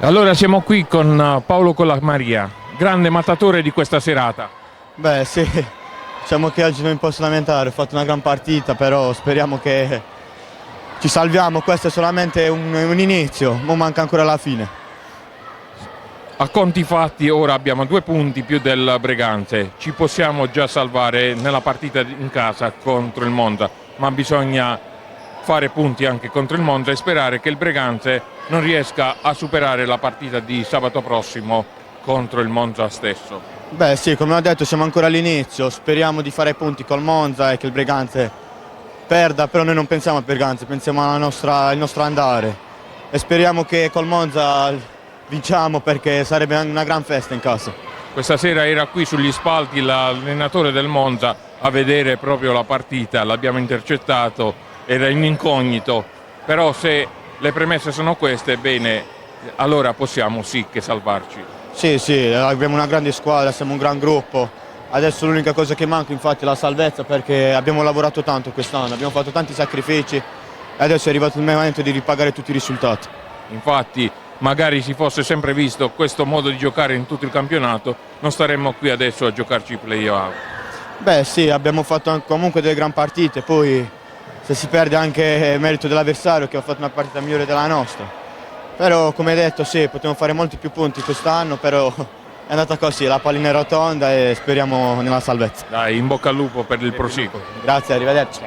Allora siamo qui con Paolo Collamaria, grande mattatore di questa serata. Beh sì, diciamo che oggi non mi posso lamentare, ho fatto una gran partita, però speriamo che ci salviamo, questo è solamente un inizio, ma manca ancora la fine. A conti fatti ora abbiamo 2 punti più del Breganze, ci possiamo già salvare nella partita in casa contro il Monza, ma bisogna fare punti anche contro il Monza e sperare che il Breganze non riesca a superare la partita di sabato prossimo contro il Monza stesso. Beh sì, come ho detto siamo ancora all'inizio, speriamo di fare punti col Monza e che il Breganze perda, però noi non pensiamo al Breganze, pensiamo al nostro andare e speriamo che col Monza vinciamo perché sarebbe una gran festa in casa. Questa sera era qui sugli spalti l'allenatore del Monza a vedere proprio la partita, l'abbiamo intercettato, era in incognito, però se le premesse sono queste, bene, allora possiamo sì che salvarci. Sì, abbiamo una grande squadra, siamo un gran gruppo, adesso l'unica cosa che manca infatti è la salvezza perché abbiamo lavorato tanto quest'anno, abbiamo fatto tanti sacrifici e adesso è arrivato il momento di ripagare tutti i risultati. Infatti magari si fosse sempre visto questo modo di giocare in tutto il campionato, non staremmo qui adesso a giocarci i play-off. Beh sì, abbiamo fatto comunque delle gran partite, poi se si perde anche merito dell'avversario che ha fatto una partita migliore della nostra. Però come detto sì, potremmo fare molti più punti quest'anno, però è andata così, la pallina è rotonda e speriamo nella salvezza. Dai, in bocca al lupo per il proseguo. Grazie, arrivederci.